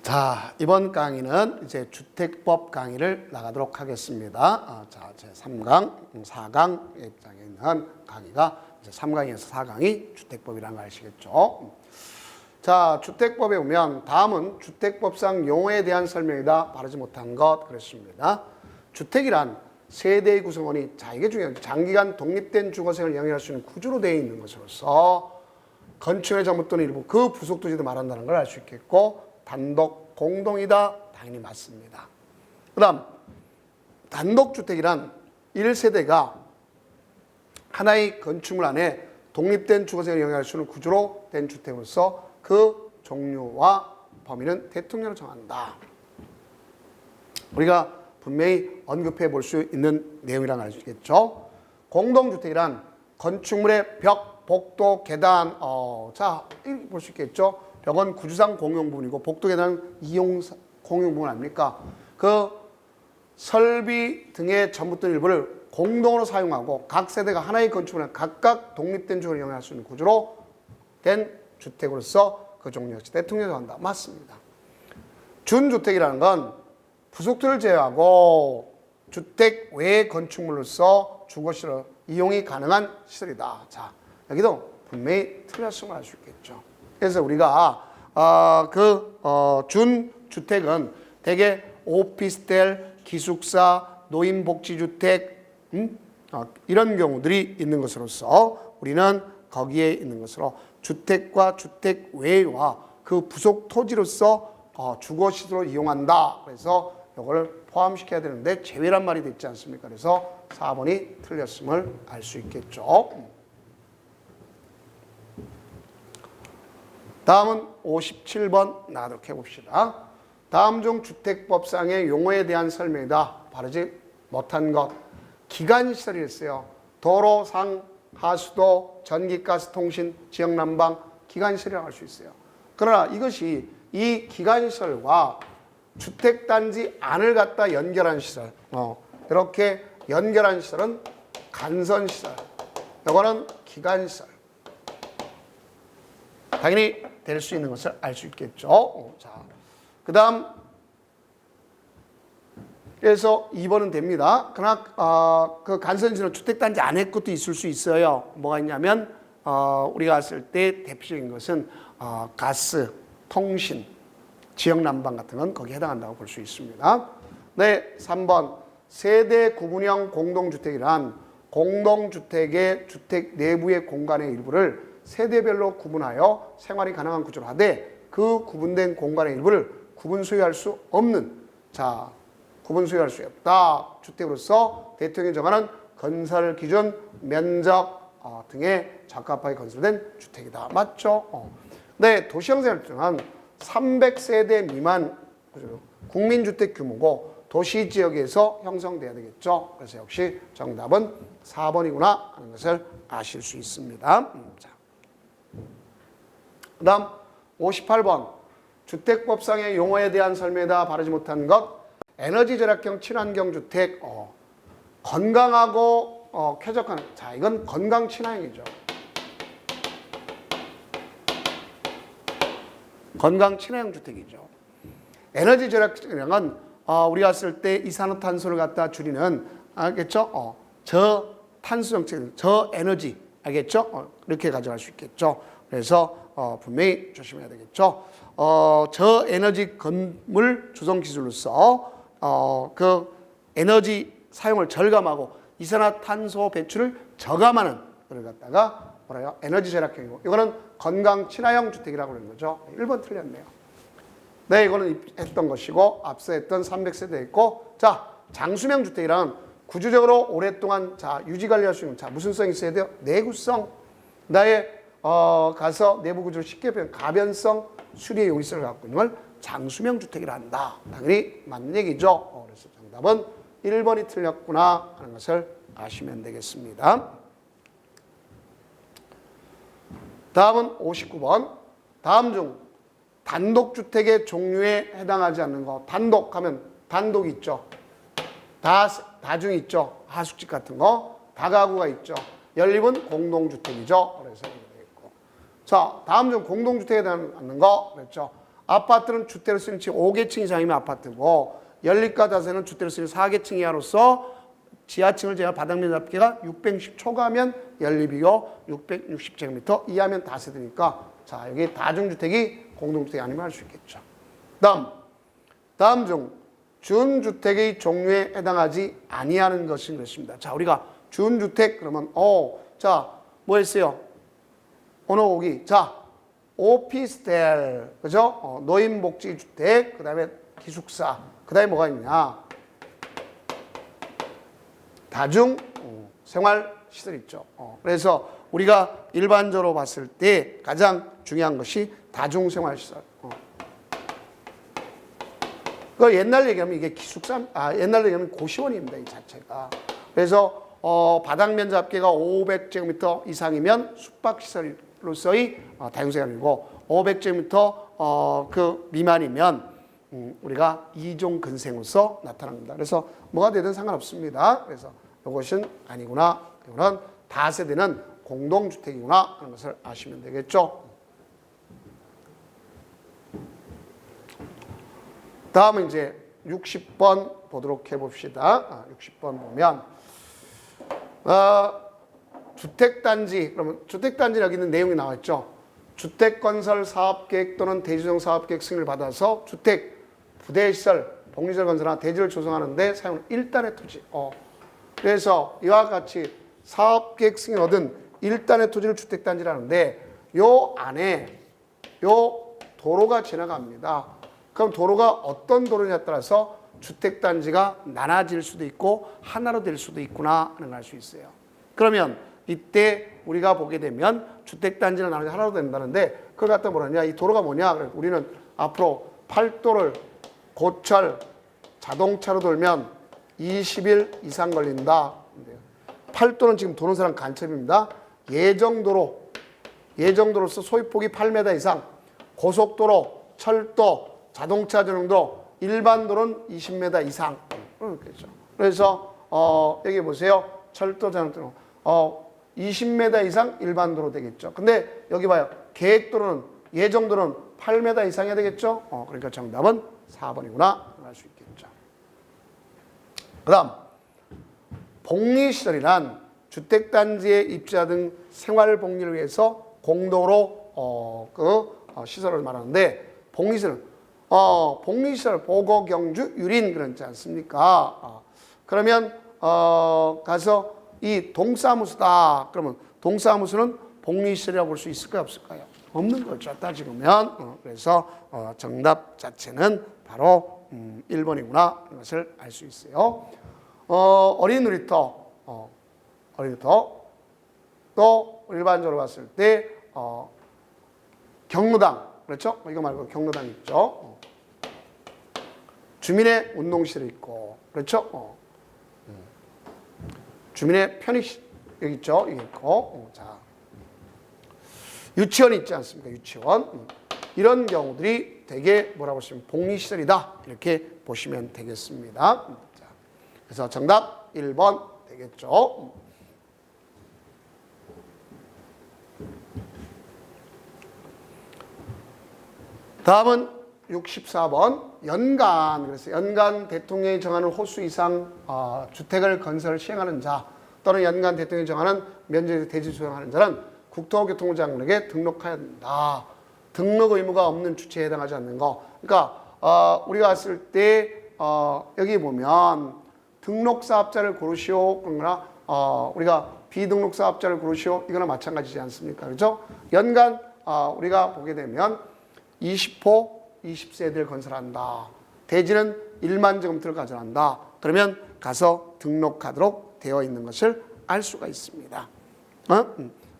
자, 이번 강의는 이제 주택법 강의를 나가도록 하겠습니다. 자, 제 3강, 4강 입장에 있는 강의가 이제 3강에서 4강이 주택법이라는 거 아시겠죠? 자, 주택법에 보면 다음은 주택법상 용어에 대한 설명이다. 바르지 못한 것 그랬습니다. 주택이란 세대의 구성원이, 자, 이게 중요해요. 장기간 독립된 주거생활을 영위할 수 있는 구조로 되어 있는 것으로서 건축의 전부 또는 일부 그 부속도지도 말한다는 걸 알 수 있겠고, 단독, 공동이다. 당연히 맞습니다. 그 다음 단독주택이란 1세대가 하나의 건축물 안에 독립된 주거생활을 영위할 수 있는 구조로 된 주택으로서 그 종류와 범위는 대통령으로 정한다. 우리가 분명히 언급해 볼 수 있는 내용이라는 걸 알 수 있겠죠. 공동주택이란 건축물의 벽, 복도, 계단, 자, 볼 수 있겠죠. 벽은 구조상 공용 부분이고 복도, 계단은 이용 공용 부분 아닙니까? 그 설비 등의 전부 또는 일부를 공동으로 사용하고 각 세대가 하나의 건축물에 각각 독립된 주거를 영위할 수 있는 구조로 된 주택으로서 그 종류 역시 대통령이 정한다. 맞습니다. 준주택이라는 건 부속도를 제외하고 주택 외의 건축물로서 주거시설 이용이 가능한 시설이다. 자, 여기도 분명히 틀렸음을 알 수 있겠죠. 그래서 우리가 준주택은 대개 오피스텔, 기숙사, 노인복지주택 이런 경우들이 있는 것으로서 우리는 거기에 있는 것으로 주택과 주택 외와 그 부속 토지로서 주거시설로 이용한다. 그래서 이걸 포함시켜야 되는데 제외란 말이 됐지 않습니까? 그래서 4번이 틀렸음을 알 수 있겠죠. 다음은 57번 나도록 해봅시다. 다음 중 주택법상의 용어에 대한 설명이다. 바르지 못한 것. 기관시설이 있어요. 도로, 상, 하수도, 전기가스, 통신, 지역난방, 기관시설이라고 할 수 있어요. 그러나 이것이 이 기관시설과 주택단지 안을 갖다 연결한 시설, 이렇게 연결한 시설은 간선시설, 이거는 기관시설. 당연히 될 수 있는 것을 알 수 있겠죠. 자, 그 다음 그래서 2번은 됩니다. 그러나 그 간선시설은 주택단지 안에 것도 있을 수 있어요. 뭐가 있냐면 우리가 봤을 때 대표적인 것은 가스, 통신, 지역난방 같은 건 거기에 해당한다고 볼 수 있습니다. 네, 3번 세대 구분형 공동주택이란 공동주택의 주택 내부의 공간의 일부를 세대별로 구분하여 생활이 가능한 구조로 하되 그 구분된 공간의 일부를 구분 소유할 수 없는, 자, 구분 소유할 수 없다. 주택으로서 대통령이 정하는 건설 기준, 면적 등에 적합하게 건설된 주택이다. 맞죠? 네, 도시형생활주택은 300세대 미만 국민주택 규모고 도시지역에서 형성돼야 되겠죠. 그래서 역시 정답은 4번이구나 하는 것을 아실 수 있습니다. 자, 그 다음 58번 주택법상의 용어에 대한 설명이다. 바르지 못한 것. 에너지 절약형 친환경 주택, 건강하고 쾌적한, 자, 이건 건강 친환경이죠. 건강 친환경 주택이죠. 에너지 절약형은 우리가 쓸 때 이산화탄소를 갖다 줄이는, 알겠죠? 저탄소 정책, 저에너지, 알겠죠? 이렇게 가져갈 수 있겠죠. 그래서 분명히 조심해야 되겠죠. 저에너지 건물 조성 기술로서 그 에너지 사용을 절감하고 이산화탄소 배출을 저감하는 걸 갖다가 뭐라요? 에너지 절약형이고, 이거는 건강 친화형 주택이라고 그러는 거죠. 1번 틀렸네요. 네, 이거는 했던 것이고 앞서 했던 300세대 했고, 자, 장수명 주택이란 구조적으로 오랫동안 유지 관리할 수 있는, 자, 무슨 성이 있어야 돼요? 내구성. 나의 가서 내부 구조를 쉽게 표현, 가변성, 수리의 용이성을 갖고 있는 걸 장수명 주택이라 한다. 당연히 맞는 얘기죠. 그래서 정답은 1번이 틀렸구나 하는 것을 아시면 되겠습니다. 다음은 59번. 다음 중 단독주택의 종류에 해당하지 않는 거. 단독하면 단독이 있죠. 다중 있죠. 하숙집 같은 거. 다가구가 있죠. 연립은 공동주택이죠. 그래서 자, 다음 중 공동주택에 해당하는 거 그랬죠. 아파트는 주택을 쓰는 층 5계층 이상이면 아파트고 연립과 다세는 주택을 쓰는 4계층 이하로서 지하층을 제외한 바닥 면적 합계가 660 초과하면 연립이고 660제곱미터 이하면 다세대니까 자 여기 다중주택이 공동주택이 아니면 할 수 있겠죠. 다음 중 준주택의 종류에 해당하지 아니하는 것은 그렇습니다. 자 우리가 준주택 그러면 자 뭐 했어요? 언어고기 자 오피스텔 그죠? 노인복지주택 그 다음에 기숙사 그 다음에 뭐가 있냐? 다중 생활시설 있죠. 그래서 우리가 일반적으로 봤을 때 가장 중요한 것이 다중생활시설. 그 옛날 얘기하면 이게 기숙사, 옛날 얘기하면 고시원입니다. 이 자체가. 그래서 바닥 면적 합계가 500제곱미터 이상이면 숙박시설로서의 다중생활이고 500제곱미터 그 미만이면 우리가 이종 근생으로서 나타납니다. 그래서 뭐가 되든 상관없습니다. 그래서 이것은 아니구나. 이거는 다세대는 공동주택이구나 하는 것을 아시면 되겠죠. 다음은 이제 60번 보도록 해봅시다. 60번 보면 주택단지 그러면 주택단지 여기 있는 내용이 나와 있죠. 주택건설 사업계획 또는 대지조성 사업계획 승인을 받아서 주택, 부대시설, 복리시설 건설하나 대지를 조성하는데 사용하는 일단의 토지. 그래서 이와 같이 사업계획 승인 얻은 일단의 토지를 주택단지라는데 요 안에 요 도로가 지나갑니다. 그럼 도로가 어떤 도로냐에 따라서 주택단지가 나눠질 수도 있고 하나로 될 수도 있구나 하는 걸 알 수 있어요. 그러면 이때 우리가 보게 되면 주택단지는 나눠서 하나로 된다는데 그걸 갖다 뭐라냐 이 도로가 뭐냐 우리는 앞으로 팔도를 고철 자동차로 돌면 20일 이상 걸린다. 팔도는 지금 도는 사람 간첩입니다. 예정도로서 소유폭이 8m 이상 고속도로, 철도, 자동차 전용도 일반도로는 20m 이상 그렇겠죠. 그래서 여기 보세요. 철도 자동차 20m 이상 일반도로 되겠죠. 근데 여기 봐요. 계획도로는 예정도로는 8m 이상이 되겠죠. 그러니까 정답은 4번이구나 알 수 있겠죠. 그다음 복리시설이란 주택단지에 입주자 등 생활복리를 위해서 공동으로 시설을 말하는데 복리시설은 복리시설, 보고, 경주, 유린 그렇지 않습니까? 그러면 가서 이 동사무소다. 그러면 동사무소는 복리시설이라고 볼 수 있을까요? 없을까요? 없는 거죠. 따지면. 그래서 정답 자체는 바로 1번이구나 이런 것을 알 수 있어요. 어린 놀이터, 또 일반적으로 봤을 때 경로당, 그렇죠? 이거 말고 경로당 있죠. 주민의 운동시설이 있고, 그렇죠? 주민의 편의시설 여기 있죠. 여기 있고, 자 유치원 있지 않습니까? 유치원 이런 경우들이 되게 뭐라고 보시면 복리시설이다 이렇게 보시면 되겠습니다. 자, 그래서 정답 1번 되겠죠. 다음은 64번 연간. 그래서 연간 대통령이 정하는 호수 이상 주택을 건설 시행하는 자 또는 연간 대통령이 정하는 면적의 대지 조성하는 자는 국토교통부 장관에게 등록해야 된다. 등록 의무가 없는 주체에 해당하지 않는 거. 그러니까 우리가 봤을 때 여기 보면 등록 사업자를 고르시오 그러거나 우리가 비등록 사업자를 고르시오 이거나 마찬가지지 않습니까? 그렇죠? 연간 우리가 보게 되면 20호 20세대를 건설한다. 대지는 1만 제곱미터를 가져간다. 그러면 가서 등록하도록 되어 있는 것을 알 수가 있습니다.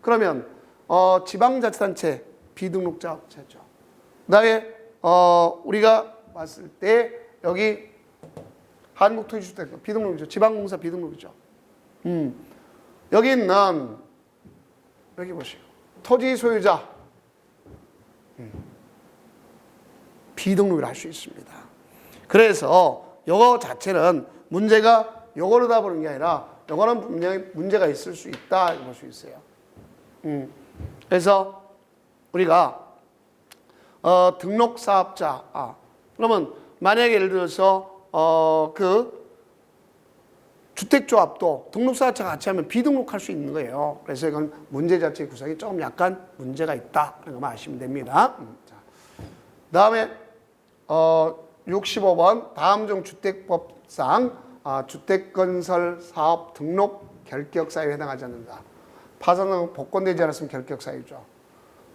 그러면 지방자치단체 비등록자업체죠. 그다음에 우리가 봤을 때 여기 한국토지주택 비등록이죠. 지방공사 비등록이죠. 여기 있는 여기 보시고 토지 소유자 비등록을 할 수 있습니다. 그래서 요거 자체는 문제가 요거로 다 보는 게 아니라 요거는 분명히 문제가 있을 수 있다 볼 수 있어요. 그래서 우리가 등록 사업자. 그러면 만약에 예를 들어서 그 주택조합도 등록 사업자 같이 하면 비등록할 수 있는 거예요. 그래서 이건 문제 자체 구성이 조금 약간 문제가 있다. 그런 것만 아시면 됩니다. 자, 다음에 65번 다음 중 주택법상 주택건설 사업 등록 결격사유에 해당하지 않는다. 파산은 복권되지 않았으면 결격사유죠.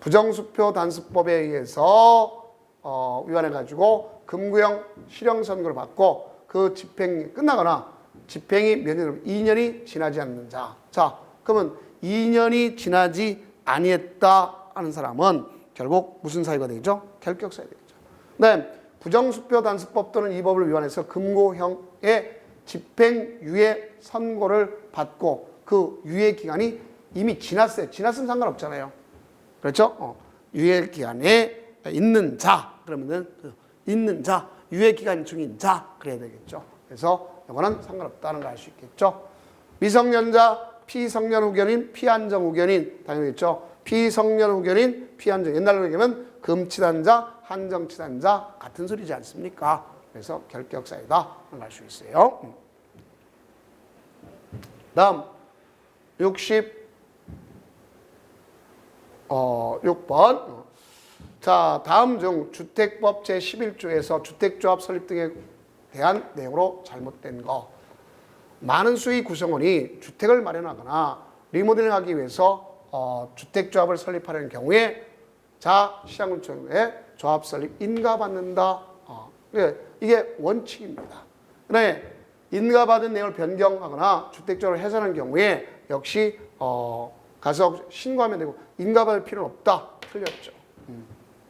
부정수표 단수법에 의해서 위반해가지고 금구형 실형 선고를 받고 그 집행이 끝나거나 집행이 몇 년, 2년이 지나지 않는 자. 자, 그러면 2년이 지나지 아니했다 하는 사람은 결국 무슨 사유가 되겠죠? 결격사유 되겠죠. 네, 부정수표 단수법 또는 이 법을 위반해서 금고형의 집행유예 선고를 받고 그 유예 기간이 이미 지났어요. 지났으면 상관없잖아요. 그렇죠? 유예 기간에 있는 자, 그러면은 있는 자, 유예 기간 중인 자 그래야 되겠죠. 그래서 이거는 상관없다는 걸 알 수 있겠죠. 미성년자, 피성년 후견인, 피한정 후견인 당연히겠죠. 피성년 후견인, 피한정. 옛날로 얘기하면 금치단자, 한정치단자 같은 소리지 않습니까? 그래서 결격사유다 알 수 있어요. 다음 6번. 자, 다음 중 주택법 제11조에서 주택조합 설립 등에 대한 내용으로 잘못된 거. 많은 수의 구성원이 주택을 마련하거나 리모델링하기 위해서 주택조합을 설립하려는 경우에 시장군청에 조합 설립 인가받는다. 이게 원칙입니다. 그다음에 인가받은 내용을 변경하거나 주택조합을 해산하는 경우에 역시 가서 신고하면 되고 인가받을 필요는 없다. 틀렸죠.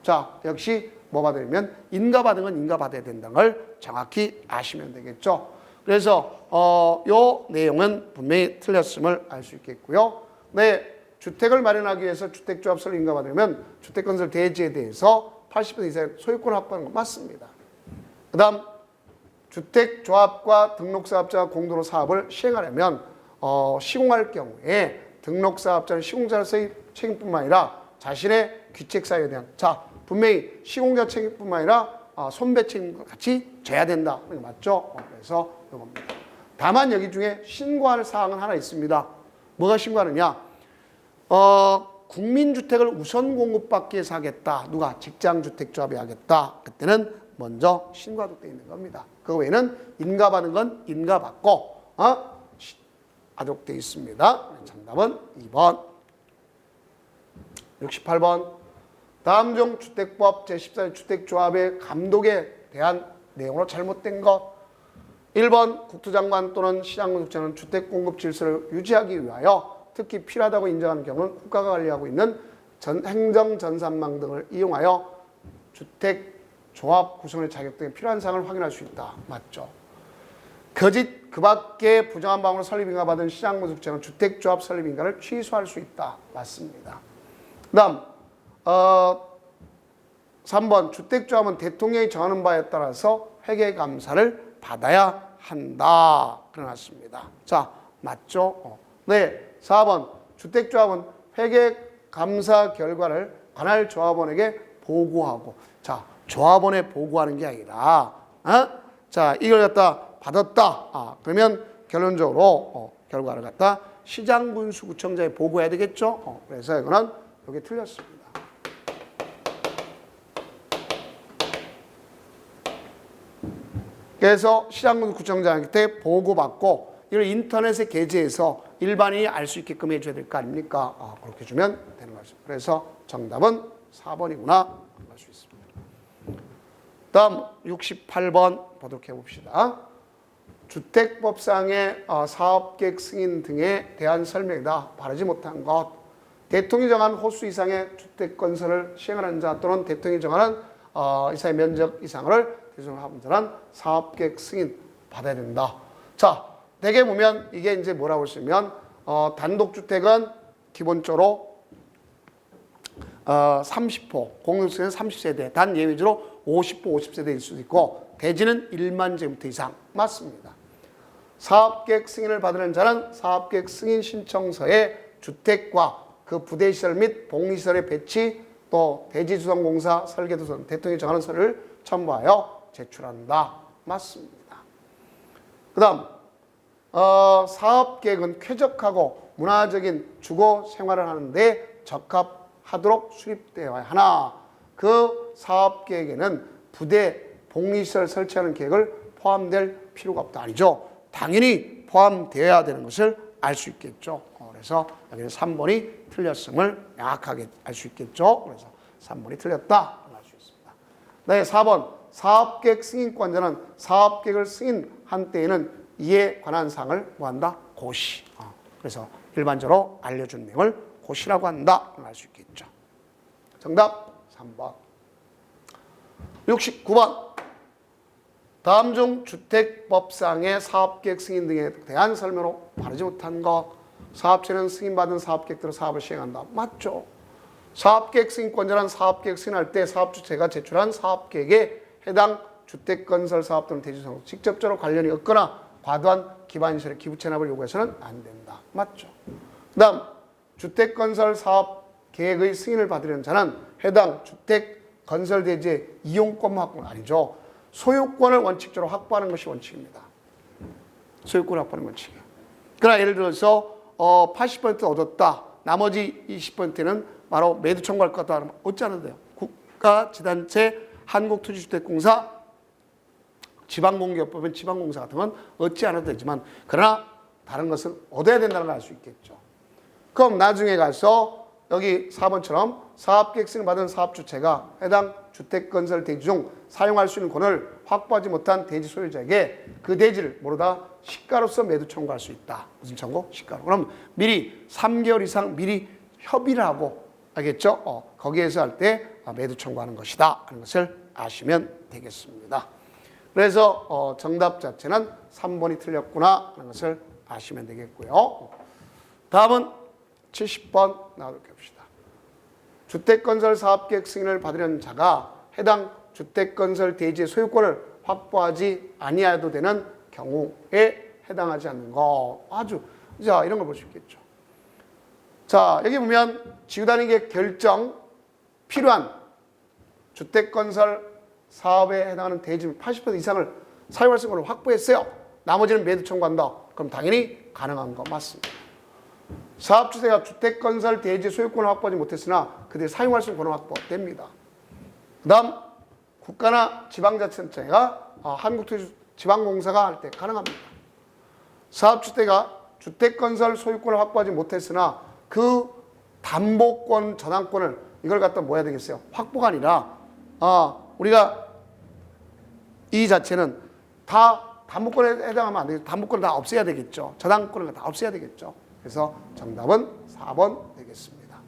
자, 역시 뭐 받으면 인가받은 건 인가받아야 된다는 걸 정확히 아시면 되겠죠. 그래서 요 내용은 분명히 틀렸음을 알 수 있겠고요. 네, 주택을 마련하기 위해서 주택조합 설립 인가받으면 주택건설 대지에 대해서 80% 이상의 소유권을 확보하는 건 맞습니다. 그 다음 주택조합과 등록사업자가 공동으로 사업을 시행하려면 시공할 경우에 등록사업자는 시공자로서의 책임뿐만 아니라 자신의 귀책사유에 대한 분명히 시공자 책임뿐만 아니라 손배 책임과 같이 져야 된다. 이거 맞죠? 그래서 이겁니다. 다만 여기 중에 신고할 사항은 하나 있습니다. 뭐가 신고하느냐? 국민주택을 우선 공급받기 위해서 하겠다. 누가? 직장주택조합이 하겠다. 그때는 먼저 신고하도록 되어 있는 겁니다. 그 외에는 인가받은 건 인가받고 하도록 되어 있습니다. 정답은 2번. 68번. 다음 중 주택법 제14조 주택조합의 감독에 대한 내용으로 잘못된 것. 1번 국토장관 또는 시장군수청은 주택공급 질서를 유지하기 위하여 특히 필요하다고 인정하는 경우는 국가가 관리하고 있는 행정전산망 등을 이용하여 주택조합 구성의 자격 등에 필요한 사항을 확인할 수 있다. 맞죠? 거짓 그 밖에 부정한 방으로 설립인가 받은 시장군수청은 주택조합 설립인가를 취소할 수 있다. 맞습니다. 그 다음 3번 주택조합은 대통령이 정하는 바에 따라서 회계감사를 받아야 한다. 그래놨습니다. 자, 맞죠? 네, 4번 주택조합은 회계감사 결과를 관할 조합원에게 보고하고 조합원에 보고하는 게 아니라 이걸 갖다 받았다. 그러면 결론적으로 결과를 갖다 시장군수구청장에 보고해야 되겠죠? 그래서 이거는 이게 틀렸습니다. 그래서 시장군수구청장한테 보고받고 이걸 인터넷에 게재해서 일반인이 알 수 있게끔 해줘야 될 거 아닙니까? 그렇게 주면 되는 거죠. 그래서 정답은 4번이구나 알 수 있습니다. 다음 68번 보도록 해봅시다. 주택법상의 사업계획 승인 등에 대한 설명이다. 바르지 못한 것. 대통령이 정한 호수 이상의 주택건설을 시행하는 자 또는 대통령이 정하는 이상의 면적 이상을 대중하는 자는 사업계획 승인 받아야 된다. 자, 대개 보면 이게 이제 뭐라고 하시면 단독주택은 기본적으로 30호, 공동주택은 30세대, 단 예외적으로 50호, 50세대일 수도 있고 대지는 1만 제곱미터 이상 맞습니다. 사업계획 승인을 받는 자는 사업계획 승인 신청서에 주택과 그 부대시설 및 복리시설의 배치 또 대지조성공사 설계도선 대통령이 정하는 서를 첨부하여 제출한다. 맞습니다. 그 다음 사업계획은 쾌적하고 문화적인 주거 생활을 하는데 적합하도록 수립되어야 하나 그 사업계획에는 부대 복리시설 설치하는 계획을 포함될 필요가 없다. 아니죠. 당연히 포함되어야 되는 것을 알 수 있겠죠. 그래서 여기는 3번이 틀렸음을 명확하게 알 수 있겠죠. 그래서 3번이 틀렸다. 알 수 있습니다. 네, 4번 사업계획 승인권자는 사업계획을 승인한 때에는 이에 관한 사항을 뭐한다? 고시. 그래서 일반적으로 알려준 내용을 고시라고 한다. 알 수 있겠죠. 정답 3번. 69번. 다음 중 주택법상의 사업계획 승인 등에 대한 설명으로 바르지 못한 것. 사업체는 승인받은 사업계획대로 사업을 시행한다. 맞죠? 사업계획 승인권자는 사업계획 승인할 때 사업주체가 제출한 사업계획에 해당 주택건설사업 또는 대지사업 직접적으로 관련이 없거나 과도한 기반시설의 기부 체납을 요구해서는 안 된다. 맞죠? 그 다음 주택건설사업 계획의 승인을 받으려는 자는 해당 주택건설대지의 이용권 확보는 아니죠. 소유권을 원칙적으로 확보하는 것이 원칙입니다. 소유권을 확보하는 원칙이에요. 그러나 예를 들어서 80% 얻었다. 나머지 20%는 바로 매도 청구할 것 같다. 얻지 않아도 돼요. 국가지단체, 한국토지주택공사, 지방공기업법인 지방공사 같은 건 얻지 않아도 되지만 그러나 다른 것은 얻어야 된다는 걸 알 수 있겠죠. 그럼 나중에 가서 여기 4번처럼 사업계획 승인을 받은 사업주체가 해당 주택건설 대지 중 사용할 수 있는 권을 확보하지 못한 대지 소유자에게 그 대지를 모르다 시가로서 매도 청구할 수 있다. 무슨 청구? 시가로. 그럼 미리 3개월 이상 미리 협의를 하고 알겠죠? 거기에서 할 때 매도 청구하는 것이다 하는 것을 아시면 되겠습니다. 그래서 정답 자체는 3번이 틀렸구나 하는 것을 아시면 되겠고요. 다음은 70번 나오도록 해봅시다. 주택건설 사업계획 승인을 받으려는 자가 해당 주택건설 대지의 소유권을 확보하지 아니해도 되는 경우에 해당하지 않는 거. 자, 이런 걸 볼 수 있겠죠. 자, 여기 보면 지구단위계 결정 필요한 주택건설 사업에 해당하는 대지 80% 이상을 사용할 수 있는 걸 확보했어요. 나머지는 매도 청구한다. 그럼 당연히 가능한 거 맞습니다. 사업주체가 주택건설 대지 소유권을 확보하지 못했으나 그들이 사용할 수 있는 권을 확보됩니다. 그 다음 국가나 지방자치단체가 한국토지지방공사가 할 때 가능합니다. 사업주체가 주택건설 소유권을 확보하지 못했으나 그 담보권, 저당권을 이걸 갖다 뭐 해야 되겠어요? 확보가 아니라 우리가 이 자체는 다 담보권에 해당하면 안 되겠죠. 담보권을 다 없애야 되겠죠. 저당권을 다 없애야 되겠죠. 그래서 정답은 4번 되겠습니다.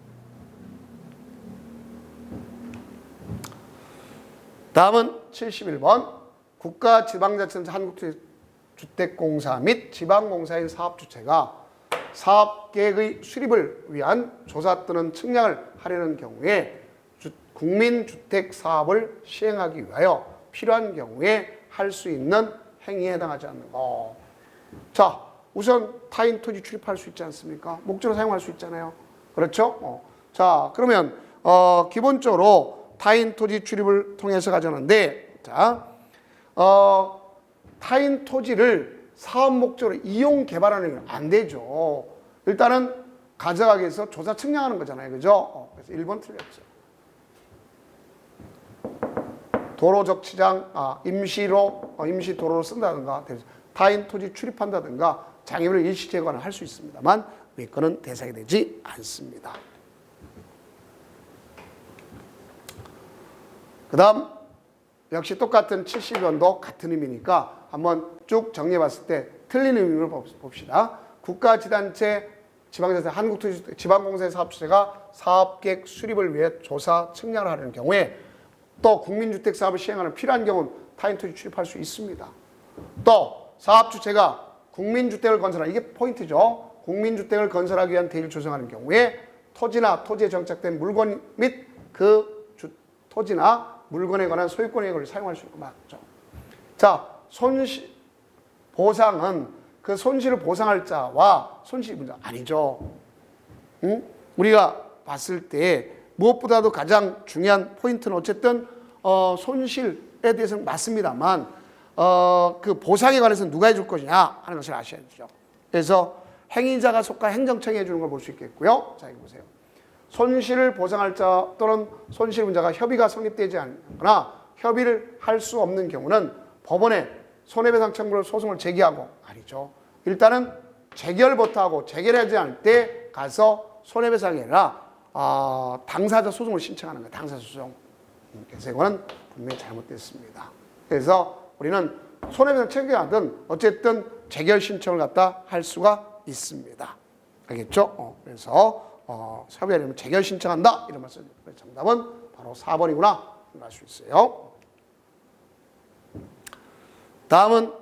다음은 71번. 국가지방자치단체 한국주택공사 및 지방공사인 사업주체가 사업계획의 수립을 위한 조사 또는 측량을 하려는 경우에 국민주택사업을 시행하기 위하여 필요한 경우에 할 수 있는 행위에 해당하지 않는 거. 자, 우선 타인 토지 출입할 수 있지 않습니까? 목적으로 사용할 수 있잖아요. 그렇죠? 자, 그러면 기본적으로 타인 토지 출입을 통해서 가져오는데, 자, 타인 토지를 사업 목적으로 이용 개발하는 건 안 되죠. 일단은 가져가기 위해서 조사 측량하는 거잖아요. 그죠? 그래서 1번 틀렸죠. 도로 적치장, 임시 도로를 쓴다든가, 타인 토지 출입한다든가, 장애물을 일시 제거는 할 수 있습니다만, 외권은 대상이 되지 않습니다. 그 다음, 역시 똑같은 70번도 같은 의미니까 한번 쭉 정리해 봤을 때 틀린 의미를 봅시다. 국가지단체, 지방자치, 한국토지, 지방공사의 사업주체가 사업계획 수립을 위해 조사, 측량을 하려는 경우에 또 국민주택 사업을 시행하는 필요한 경우는 타인 토지 출입할 수 있습니다. 또 사업주체가 국민주택을 건설하는, 이게 포인트죠. 국민주택을 건설하기 위한 대지를 조성하는 경우에 토지나 토지에 정착된 물건 및 그 토지나 물건에 관한 소유권의 권리를 사용할 수 있고 맞죠. 자, 손실 보상은 그 손실을 보상할 자와 손실 입은 자 아니죠. 응? 우리가 봤을 때 무엇보다도 가장 중요한 포인트는 어쨌든 손실에 대해서는 맞습니다만 그 보상에 관해서는 누가 해줄 것이냐 하는 것을 아셔야죠. 그래서 행위자가 속한 행정청이 해주는 걸 볼 수 있겠고요. 자, 이거 보세요. 손실을 보상할 자 또는 손실분자가 협의가 성립되지 않거나 협의를 할 수 없는 경우는 법원에 손해배상 청구를 소송을 제기하고 아니죠. 일단은 재결부터 하고 재결하지 않을 때 가서 손해배상이 아니라 당사자 소송을 신청하는 거예요. 당사자 소송. 그래서 이거는 분명히 잘못됐습니다. 그래서 우리는 손해배상 청구하든 어쨌든 재결 신청을 갖다 할 수가 있습니다. 알겠죠? 그래서 협의하려면 재결 신청한다 이런 말씀. 정답은 바로 4번이구나 알 수 있어요. 다음은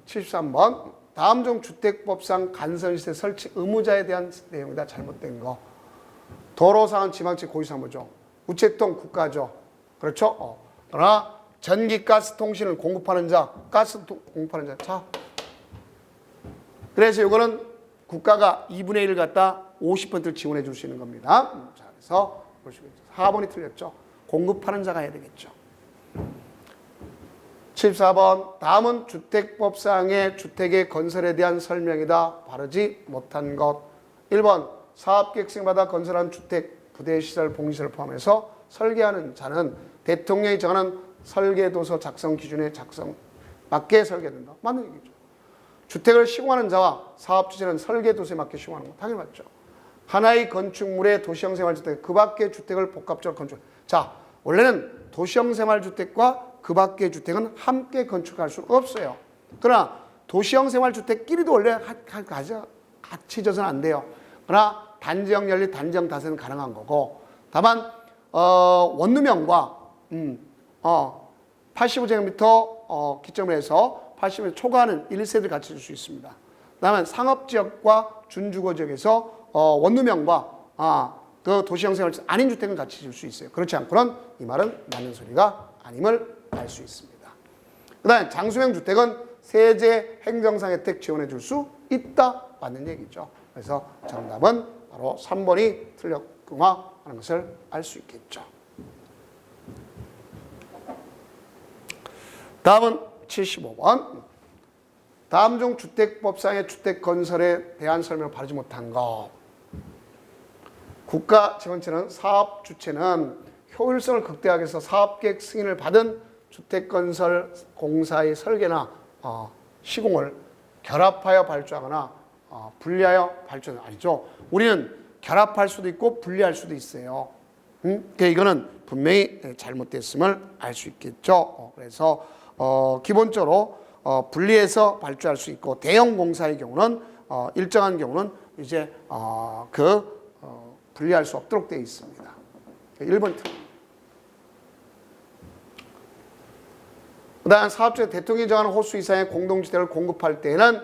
73번. 다음 중 주택법상 간선시설 설치 의무자에 대한 내용이다. 잘못된 거. 도로상은 지방채 고유사무죠. 우체통 국가죠. 그렇죠? 그러나 전기, 가스, 통신을 공급하는 자, 가스 공급하는 자. 자. 그래서 이거는 국가가 2분의 1을 갖다 50%를 지원해 줄 수 있는 겁니다. 자, 그래서 보시면 4번이 틀렸죠. 공급하는 자가 해야 되겠죠. 74번. 다음은 주택법상의 주택의 건설에 대한 설명이다. 바르지 못한 것. 1번. 사업계획 승인받아 건설한 주택, 부대시설, 봉시설을 포함해서 설계하는 자는 대통령이 정하는 설계도서 작성 기준에 맞게 설계된다. 맞는 얘기죠. 주택을 시공하는 자와 사업주체는 설계도서에 맞게 시공하는 거 당연히 맞죠. 하나의 건축물의 도시형 생활주택, 그 밖의 주택을 복합적으로 건축. 자, 원래는 도시형 생활주택과 그 밖의 주택은 함께 건축할 수 없어요. 그러나 도시형 생활주택끼리도 원래 같이 져서는 안 돼요. 그러나 단지형 연립, 단지형 다세는 가능한 거고, 다만 원룸형과 85제곱미터 기점으로 해서 80m 초과하는 1세대를 같이 줄 수 있습니다. 다만 상업지역과 준주거지역에서 원룸형과 그 도시형 생활 아닌 주택은 같이 줄 수 있어요. 그렇지 않고는 이 말은 맞는 소리가 아님을 알 수 있습니다. 그 다음에 장수형 주택은 세제 행정상 혜택 지원해 줄 수 있다. 맞는 얘기죠. 그래서 정답은 바로 3번이 틀렸구나 하는 것을 알 수 있겠죠. 다음은 75번. 다음 중 주택법상의 주택 건설에 대한 설명을 바르지 못한 것. 국가 지원체는 사업 주체는 효율성을 극대화하기 위해서 사업계획 승인을 받은 주택건설 공사의 설계나 시공을 결합하여 발주하거나 분리하여 발주하는 아니죠. 우리는 결합할 수도 있고 분리할 수도 있어요. 그러니까 이거는 분명히 잘못됐음을 알 수 있겠죠. 그래서 기본적으로 분리해서 발주할 수 있고 대형 공사의 경우는 일정한 경우는 이제 분리할 수 없도록 되어 있습니다. 1번 틀. 그다음 사업주의 대통령이 정하는 호수 이상의 공동주택을 공급할 때에는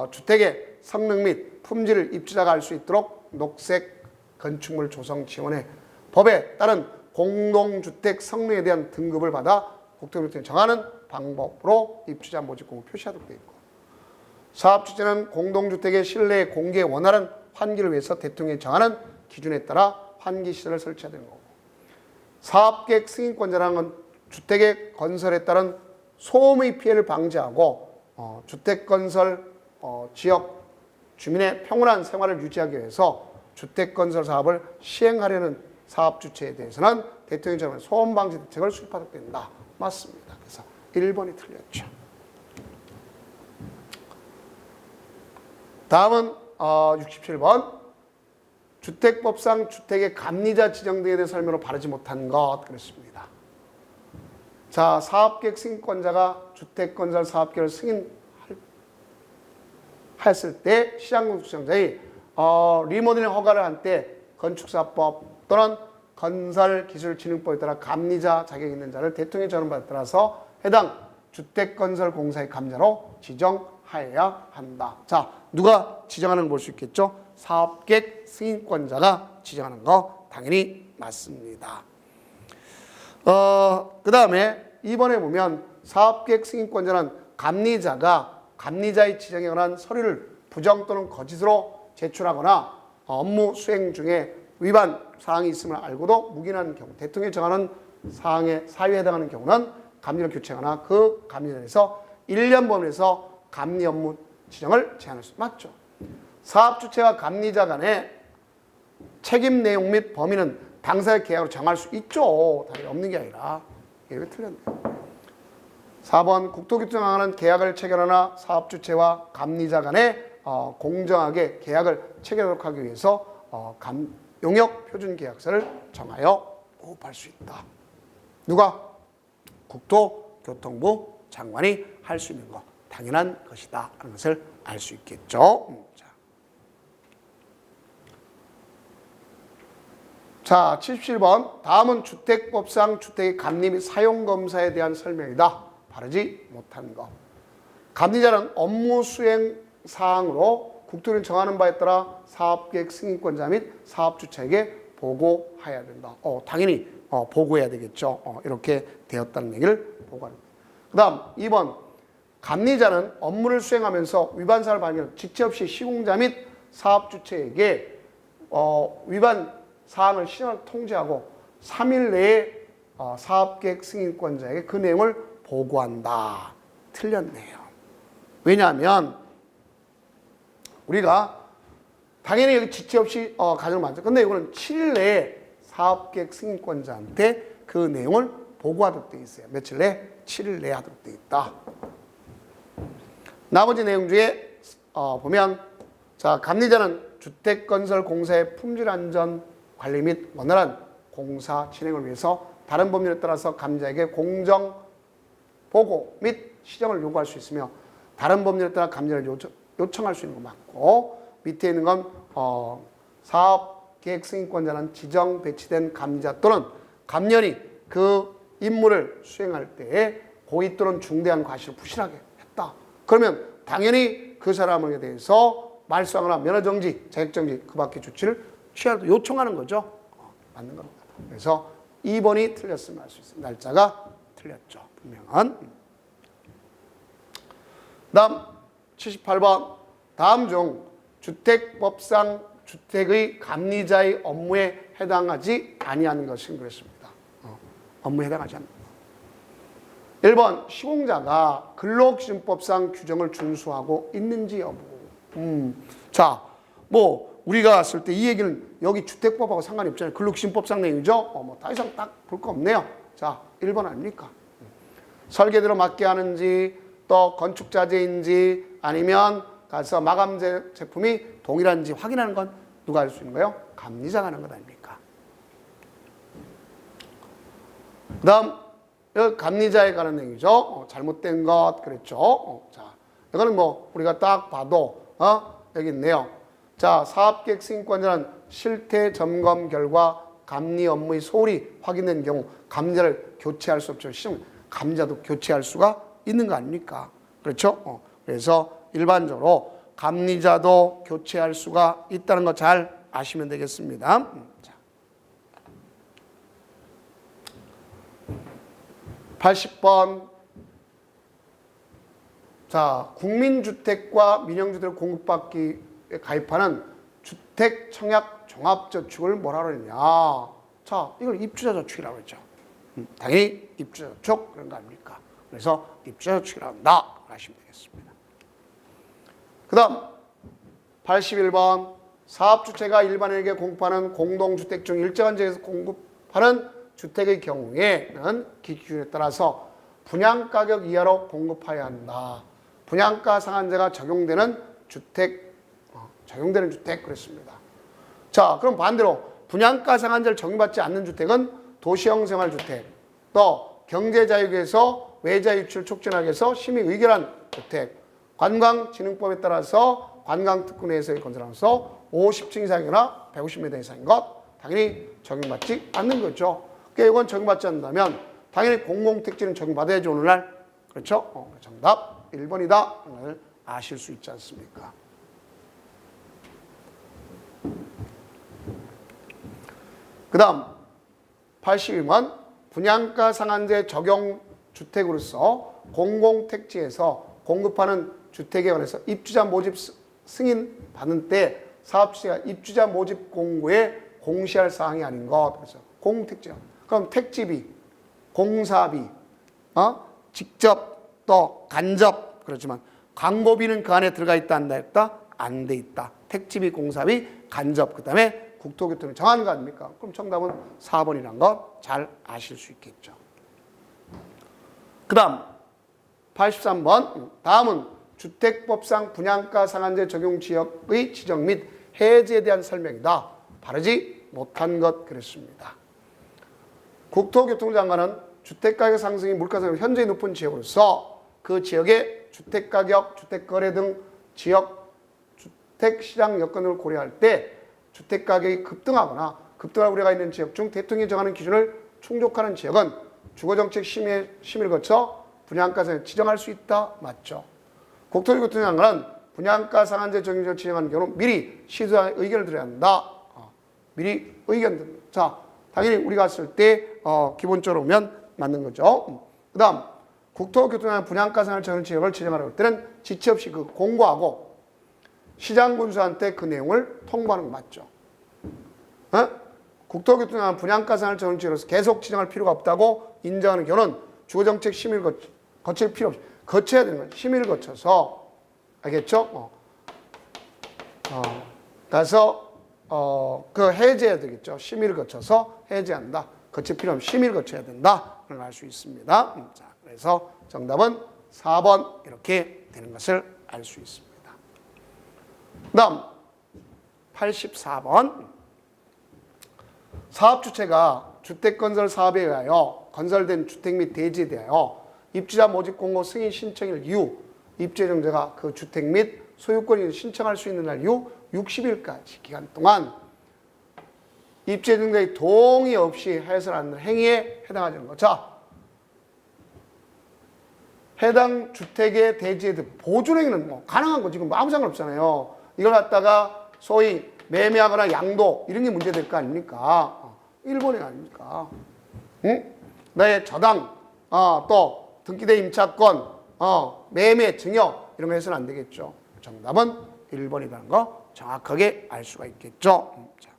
주택의 성능 및 품질을 입주자가 알 수 있도록 녹색 건축물 조성 지원에 법에 따른 공동주택 성능에 대한 등급을 받아 국토교통청이 정하는 방법으로 입주자 모집 공급 표시하도록 되어 있고, 사업 주체는 공동주택의 실내 공개 원활한 환기를 위해서 대통령이 정하는 기준에 따라 환기 시설을 설치해야 되는 거고, 사업계획 승인권자라는 건 주택의 건설에 따른 소음의 피해를 방지하고 주택건설 지역 주민의 평온한 생활을 유지하기 위해서 주택건설 사업을 시행하려는 사업 주체에 대해서는 대통령이 정하는 소음 방지 대책을 수립하도록 된다. 맞습니다. 그래서 1번이 틀렸죠. 다음은 67번. 주택법상 주택의 감리자 지정 등에 대해 설명을 바르지 못한 것 그랬습니다. 자, 사업계획 승인권자가 주택건설 사업계획을 승인했을 때 시장건축시장자의 리모델링 허가를 한 때 건축사법 또는 건설기술진흥법에 따라 감리자 자격이 있는 자를 대통령의 전원법에 따라서 해당 주택건설공사의 감리자로 지정하여야 한다. 자, 누가 지정하는 걸 볼 수 있겠죠? 사업계획 승인권자가 지정하는 거 당연히 맞습니다. 그 다음에 2번에 보면 사업계획 승인권자는 감리자가 감리자의 지정에 관한 서류를 부정 또는 거짓으로 제출하거나 업무 수행 중에 위반 사항이 있음을 알고도 묵인하는 경우, 대통령이 정하는 사항의 사유에 해당하는 경우는 감리를 교체하거나 그 감리단에서 1년 범위에서 감리 업무 지정을 제한할 수 맞죠. 사업 주체와 감리자 간의 책임 내용 및 범위는 당사의 계약으로 정할 수 있죠. 당연히 없는 게 아니라. 이게 왜 틀렸네요. 4번 국토교통망은 계약을 체결하나 사업 주체와 감리자 간에 공정하게 계약을 체결하도록 하기 위해서 용역 표준 계약서를 정하여 보급할 수 있다. 누가? 국토교통부 장관이 할 수 있는 거 당연한 것이다 하는 것을 알 수 있겠죠. 자, 77번. 다음은 주택법상 주택의 감리 및 사용검사에 대한 설명이다. 바르지 못한 것. 감리자는 업무 수행 사항으로 국토를 정하는 바에 따라 사업계획 승인권자 및 사업주체에게 보고해야 된다. 당연히 보고해야 되겠죠. 이렇게 되었다는 얘기를 보고하는 거예요. 그 다음 2번. 감리자는 업무를 수행하면서 위반사를 발견한 지체 없이 시공자 및 사업주체에게 위반 사항을 시정을 통지하고 3일 내에 사업계획 승인권자에게 그 내용을 보고한다. 틀렸네요. 왜냐하면 우리가 당연히 여기 지체 없이 가정을 만들죠. 근데 이거는 7일 내에 사업계획 승인권자한테 그 내용을 보고하도록 되어 있어요. 며칠 내? 7일 내에 하도록 되어 있다. 나머지 내용 중에 보면 자, 감리자는 주택건설공사의 품질안전 관리 및 원활한 공사 진행을 위해서 다른 법률에 따라서 감리자에게 공정 보고 및 시정을 요구할 수 있으며 다른 법률에 따라 감리를 요청할 수 있는 거 맞고 밑에 있는 건 사업계획 승인권자는 지정 배치된 감리자 또는 감련이 그 임무를 수행할 때에 고의 또는 중대한 과실을 부실하게 했다. 그러면 당연히 그 사람에 대해서 말소하거나 면허정지, 자격정지 그 밖의 조치를 취하도 요청하는 거죠. 맞는 겁니다. 그래서 2번이 틀렸음을 알 수 있어요. 날짜가 틀렸죠. 분명한. 다음 78번. 다음 중 주택법상 주택의 감리자의 업무에 해당하지 아니하는 것은 그랬습니다. 업무에 해당하지 않는 것. 1번 시공자가 근로기준법상 규정을 준수하고 있는지 여부. 자, 우리가 봤을 때 이 얘기는 여기 주택법하고 상관이 없잖아요. 근로기준법상 내용이죠. 더 이상 딱 볼 거 없네요. 자, 1번 아닙니까? 설계대로 맞게 하는지 또 건축자재인지 아니면 가서 마감 제품이 동일한지 확인하는 건 누가 할 수 있는 거예요? 감리자가 하는 것 아닙니까? 그 다음 감리자에 관한 내용이죠. 잘못된 것 그랬죠. 자, 이거는 우리가 딱 봐도 여기 있네요. 자, 사업계획 승인권자는 실태 점검 결과 감리 업무의 소홀히 확인된 경우 감리자를 교체할 수 없죠. 감리자도 교체할 수가 있는 거 아닙니까? 그렇죠? 그래서 일반적으로 감리자도 교체할 수가 있다는 거 잘 아시면 되겠습니다. 자. 80번. 자, 국민주택과 민영주택을 공급받기 위해 가입하는 주택청약 종합저축을 뭐라 그러냐. 자, 이걸 입주자저축이라고 했죠. 당연히 입주자저축 그런 거 아닙니까? 그래서 입주자저축이라고 한다. 하시면 되겠습니다. 그 다음 81번. 사업주체가 일반인에게 공급하는 공동주택 중 일정한 지역에서 공급하는 주택의 경우에는 기준에 따라서 분양가격 이하로 공급해야 한다. 분양가 상한제가 적용되는 주택 그랬습니다. 자, 그럼 반대로 분양가 상한제를 적용받지 않는 주택은 도시형 생활주택, 또 경제자유계에서 외자 유치를 촉진하기 위해서 심의 의결한 주택, 관광진흥법에 따라서 관광특구 내에서의 건설하면서 50층 이상이나 150m 이상인 것 당연히 적용받지 않는 거죠. 그러니까 이건 적용받지 않는다면 당연히 공공택지는 적용받아야지 오늘날. 그렇죠? 정답 1번이다. 오늘 아실 수 있지 않습니까? 그 다음 82번. 분양가 상한제 적용 주택으로서 공공택지에서 공급하는 주택에 관해서 입주자 모집 승인 받는 때 사업주체가 입주자 모집 공고에 공시할 사항이 아닌 것. 그래서 공택지. 그럼 택지비, 공사비, 직접 또 간접 그렇지만 광고비는 그 안에 들어가 있다 안 돼 있다? 안 돼 있다. 택지비, 공사비, 간접 그다음에 국토교통이 정하는 거 아닙니까? 그럼 정답은 4번이란 거 잘 아실 수 있겠죠. 그 다음 83번 다음은 주택법상 분양가 상한제 적용 지역의 지정 및 해제에 대한 설명이다. 바르지 못한 것 그랬습니다. 국토교통장관은 주택가격 상승이 물가상승 현저히 높은 지역으로서 그 지역의 주택가격, 주택거래 등 지역 주택시장 여건을 고려할 때 주택가격이 급등하거나 급등할 우려가 있는 지역 중 대통령이 정하는 기준을 충족하는 지역은 주거정책 심의를 거쳐 분양가 지정할 수 있다. 맞죠? 국토교통장관은 분양가 상한제 적용지역을 지정하는 경우 미리 시도에 의견을 드려야 한다. 미리 의견 드립니다. 자, 당연히 우리가 했을 때 기본적으로 보면 맞는 거죠. 그 다음 국토교통장관 분양가 상한제 적용 지역을 지정하라고 할 때는 지체 없이 그 공고하고 시장군수한테 그 내용을 통보하는 거 맞죠? 국토교통장관 분양가 상한제 적용 지역으로서 계속 지정할 필요가 없다고 인정하는 경우는 주거정책 심의를 거칠 필요 없이 거쳐야 되는 거예요. 심의를 거쳐서 알겠죠? 가서 그 해제해야 되겠죠. 심의를 거쳐서 해제한다. 거칠 필요 없이 심의를 거쳐야 된다. 그걸 알 수 있습니다. 자, 그래서 정답은 4번 이렇게 되는 것을 알 수 있습니다. 다음 84번 사업주체가 주택건설 사업에 의하여 건설된 주택 및 대지에 대하여 입주자 모집 공고 승인 신청일 이후 입주 예정자가 그 주택 및 소유권을 신청할 수 있는 날 이후 60일까지 기간 동안 입주 예정자의 동의 없이 해서는 행위에 해당하는 것. 자, 해당 주택의 대지에 대해 보존행위는 뭐 가능한 거 지금 아무 상관없잖아요. 이걸 갖다가 소위 매매하거나 양도 이런 게 문제될 거 아닙니까? 일본이 아닙니까? 응? 나의 저당, 또 등기대 임차권, 매매, 증여 이런 거 해서는 안 되겠죠. 정답은 1번이라는 거 정확하게 알 수가 있겠죠. 자.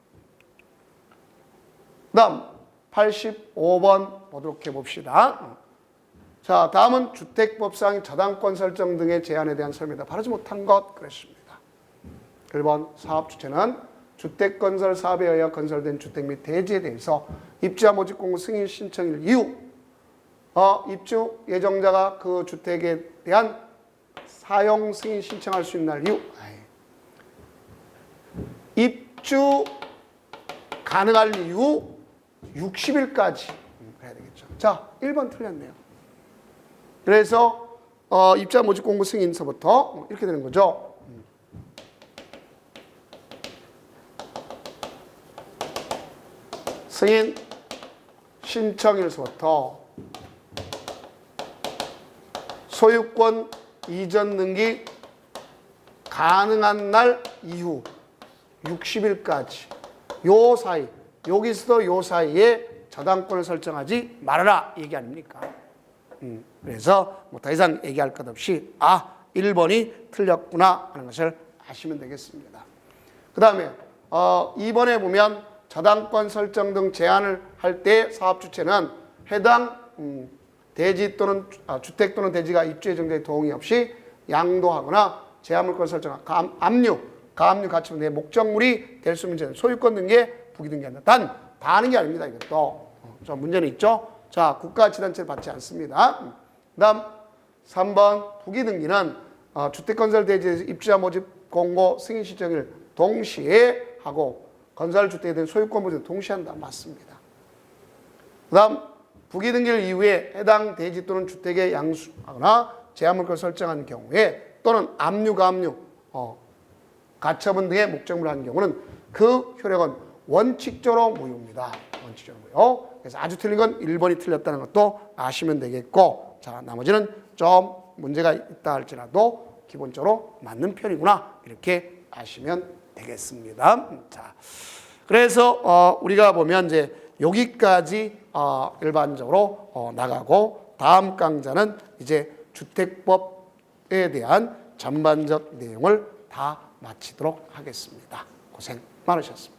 다음 85번 보도록 해봅시다. 자, 다음은 주택법상 저당권 설정 등의 제한에 대한 설명이다. 바르지 못한 것 그랬습니다. 1번 사업주체는 주택건설 사업에 의하여 건설된 주택 및 대지에 대해서 입주자 모집 공고 승인 신청일 이후 입주 예정자가 그 주택에 대한 사용 승인 신청할 수 있는 날 이후 입주 가능할 이후 60일까지 해야 되겠죠. 자, 1번 틀렸네요. 그래서 입주자 모집 공고 승인서부터 이렇게 되는 거죠. 승인 신청일서부터 소유권 이전 등기 가능한 날 이후 60일까지 요 사이 여기서도 요 사이에 저당권을 설정하지 말아라 얘기 아닙니까? 그래서 뭐 더 이상 얘기할 것 없이 1번이 틀렸구나 하는 것을 아시면 되겠습니다. 그 다음에 2번에 보면 저당권 설정 등 제한을 할 때 사업주체는 해당 대지 또는 주택 또는 대지가 입주 예정자의 동의 없이 양도하거나 제한물권 설정한 압류 가치분 내 목적물이 될 수 있는 소유권 등기에 부기 등기한다. 다 하는 게 아닙니다. 이것도 문제는 있죠. 자, 국가가치단체를 받지 않습니다. 그다음 3번 부기 등기는 주택건설 대지에서 입주자 모집 공고 승인 신청을 동시에 하고 건설주택에 대한 소유권 보존을 동시에 한다. 맞습니다. 그 다음 부기 등기를 이후에 해당 대지 또는 주택에 양수하거나 제한물권 설정한 경우에 또는 압류, 가압류, 가처분 등의 목적물을 하는 경우는 그 효력은 원칙적으로 무효입니다. 원칙적으로 무효. 그래서 아주 틀린 건 1번이 틀렸다는 것도 아시면 되겠고, 자, 나머지는 좀 문제가 있다 할지라도 기본적으로 맞는 편이구나 이렇게 아시면 되겠습니다. 자, 그래서 우리가 보면 이제 여기까지 일반적으로 나가고 다음 강좌는 이제 주택법에 대한 전반적 내용을 다 마치도록 하겠습니다. 고생 많으셨습니다.